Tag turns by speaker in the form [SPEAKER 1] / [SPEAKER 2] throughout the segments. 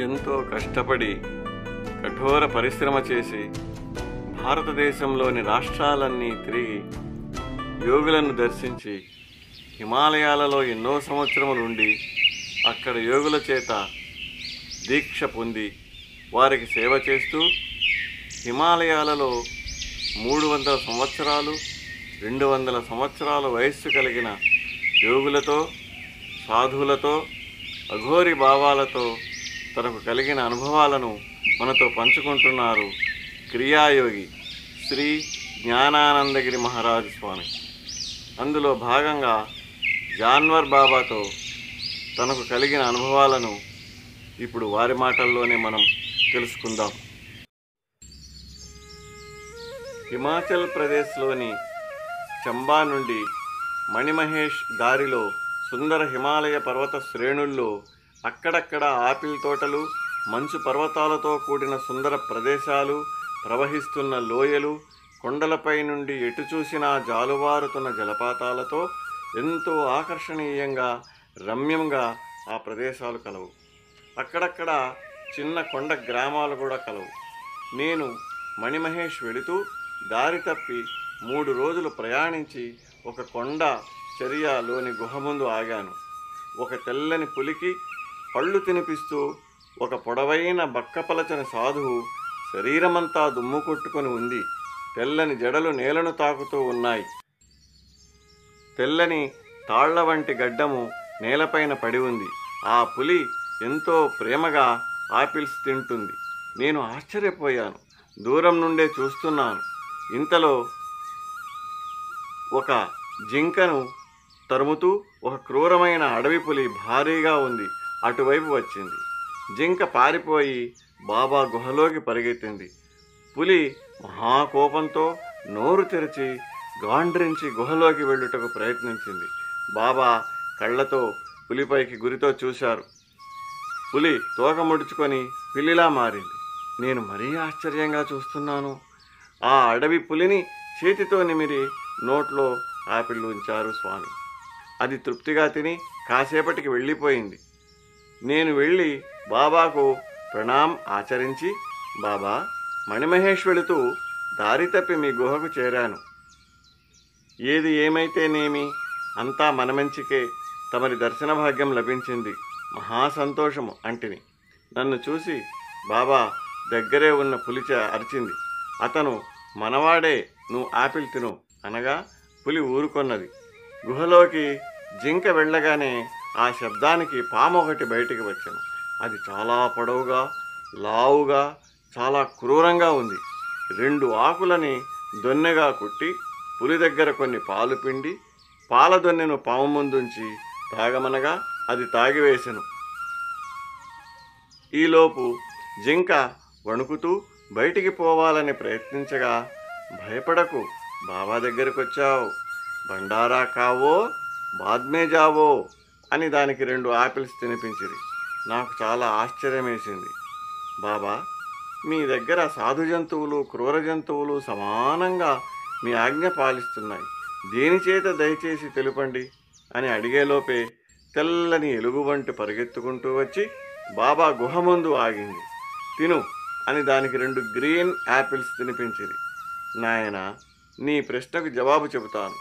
[SPEAKER 1] ఎంతో కష్టపడి కఠోర పరిశ్రమ చేసి భారతదేశంలోని రాష్ట్రాలన్నీ తిరిగి యోగులను దర్శించి హిమాలయాలలో ఎన్నో సంవత్సరములుండి అక్కడ యోగుల చేత దీక్ష పొంది వారికి సేవ చేస్తూ హిమాలయాలలో 300 సంవత్సరాలు 200 సంవత్సరాల వయస్సు కలిగిన యోగులతో సాధువులతో అఘోరి భావాలతో తనకు కలిగిన అనుభవాలను మనతో పంచుకుంటున్నారు క్రియాయోగి శ్రీ జ్ఞానానందగిరి మహారాజు స్వామి. అందులో భాగంగా జాన్వర్ బాబాతో తనకు కలిగిన అనుభవాలను ఇప్పుడు వారి మాటల్లోనే మనం తెలుసుకుందాం. హిమాచల్ ప్రదేశ్లోని చంబా నుండి మణిమహేష్ దారిలో సుందర హిమాలయ పర్వత శ్రేణుల్లో అక్కడక్కడ ఆపిల్ తోటలు, మంచు పర్వతాలతో కూడిన సుందర ప్రదేశాలు, ప్రవహిస్తున్న లోయలు, కొండలపై నుండి ఎటు చూసినా జాలువారుతున్న జలపాతాలతో ఎంతో ఆకర్షణీయంగా రమ్యంగా ఆ ప్రదేశాలు కలవు. అక్కడక్కడ చిన్న కొండ గ్రామాలు కూడా కలవు. నేను మణిమహేష్ వెళుతూ దారి తప్పి 3 రోజులు ప్రయాణించి ఒక కొండ చర్యలోని గుహ ముందు ఆగాను. ఒక తెల్లని పులికి పళ్ళు తినిపిస్తూ ఒక పొడవైన బక్కపలచని సాధువు శరీరమంతా దుమ్ము కొట్టుకొని ఉంది. తెల్లని జడలు నేలను తాకుతూ ఉన్నాయి. తెల్లని తాళ్ల వంటి గడ్డము నేలపైన పడి ఉంది. ఆ పులి ఎంతో ప్రేమగా ఆపిల్స్ తింటుంది. నేను ఆశ్చర్యపోయాను. దూరం నుండే చూస్తున్నాను. ఇంతలో ఒక జింకను తరుముతూ ఒక క్రూరమైన అడవి పులి భారీగా ఉంది అటువైపు వచ్చింది. జింక పారిపోయి బాబా గుహలోకి పరిగెత్తింది. పులి మహాకోపంతో నోరు తెరిచి గాండ్రించి గుహలోకి వెళ్ళుటకు ప్రయత్నించింది. బాబా కళ్ళతో పులిపైకి గురితో చూశారు. పులి తోక ముడుచుకొని పిల్లిలా మారింది. నేను మరీ ఆశ్చర్యంగా చూస్తున్నాను. ఆ అడవి పులిని చేతితో నిమిరి నోట్లో ఆపిల్ ఉంచారు స్వామి. అది తృప్తిగా తిని కాసేపటికి వెళ్ళిపోయింది. నేను వెళ్ళి బాబాకు ప్రణాం ఆచరించి, బాబా, మణిమహేష్ వెళుతూ దారి తప్పి మీ గుహకు చేరాను. ఏది ఏమైతేనేమి అంతా మన మంచికే. తమరి దర్శన భాగ్యం లభించింది. మహాసంతోషము అంటిని. నన్ను చూసి బాబా దగ్గరే ఉన్న పులిచ అరిచింది. అతను మనవాడే, నువ్వు ఆపిల్ తిను అనగా పులి ఊరుకొన్నది. గుహలోకి జింక వెళ్ళగానే ఆ శబ్దానికి పాము ఒకటి బయటికి వచ్చాను. అది చాలా పొడవుగా, లావుగా, చాలా క్రూరంగా ఉంది. 2 ఆకులని దొన్నెగా కుట్టి పులి దగ్గర కొన్ని పాలు పిండి పాల దొన్నెను పాము ముందుంచి తాగమనగా అది తాగివేసెను. ఈలోపు జింక వణుకుతూ బయటికి పోవాలని ప్రయత్నించగా, భయపడకు, బాబా దగ్గరకు వచ్చావు, బండారా కావో బాద్మే జావో అని దానికి 2 ఆపిల్స్ తినిపించింది. నాకు చాలా ఆశ్చర్యం వేసింది. బాబా, మీ దగ్గర సాధు జంతువులు, క్రూర జంతువులు సమానంగా మీ ఆజ్ఞ పాలిస్తున్నాయి. దేనిచేత దయచేసి తెలుపండి అని అడిగేలోపే తెల్లని ఎలుగు వంటి పరిగెత్తుకుంటూ వచ్చి బాబా గుహ ముందు ఆగింది. తిను అని దానికి 2 గ్రీన్ యాపిల్స్ తినిపించింది. నాయన, నీ ప్రశ్నకు జవాబు చెబుతాను.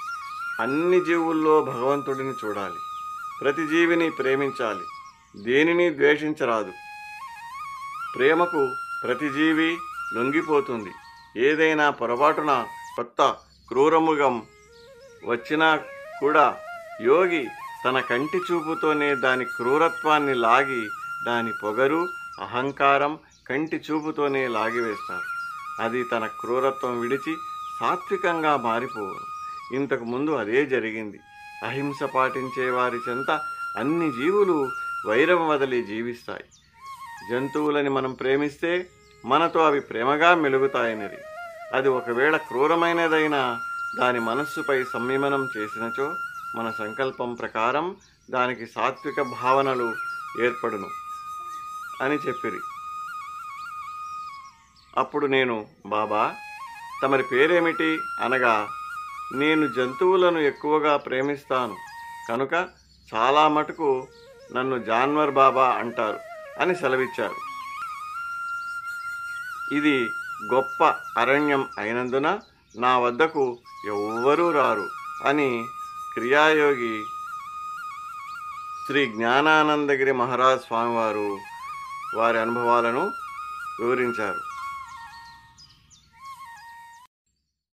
[SPEAKER 1] అన్ని జీవుల్లో భగవంతుడిని చూడాలి. ప్రతి జీవిని ప్రేమించాలి. దేనిని ద్వేషించరాదు. ప్రేమకు ప్రతి జీవి లొంగిపోతుంది. ఏదైనా పొరపాటున కొత్త క్రూరమృగం వచ్చినా కూడా యోగి తన కంటి చూపుతోనే దాని క్రూరత్వాన్ని లాగి, దాని పొగరు, అహంకారం కంటి చూపుతోనే లాగివేస్తారు. అది తన క్రూరత్వం విడిచి సాత్వికంగా మారిపోవను. ఇంతకు ముందు అదే జరిగింది. అహింస పాటించే వారి చెంత అన్ని జీవులు వైరం వదిలి జీవిస్తాయి. జంతువులని మనం ప్రేమిస్తే మనతో అవి ప్రేమగా మెలుగుతాయనిది. అది ఒకవేళ క్రూరమైనదైనా దాని మనస్సుపై సంయమనం చేసినచో మన సంకల్పం ప్రకారం దానికి సాత్విక భావనలు ఏర్పడును అని చెప్పిరి. అప్పుడు నేను, బాబా, తమరి పేరేమిటి అనగా, నేను జంతువులను ఎక్కువగా ప్రేమిస్తాను కనుక చాలా మటుకు నన్ను జాన్వర్ బాబా అంటారు అని సెలవిచ్చారు. ఇది గొప్ప అరణ్యం అయినందున నా వద్దకు ఎవ్వరూ రారు అని క్రియాయోగి శ్రీ జ్ఞానానందగిరి మహారాజ్ స్వామివారు వారి అనుభవాలను వివరించారు.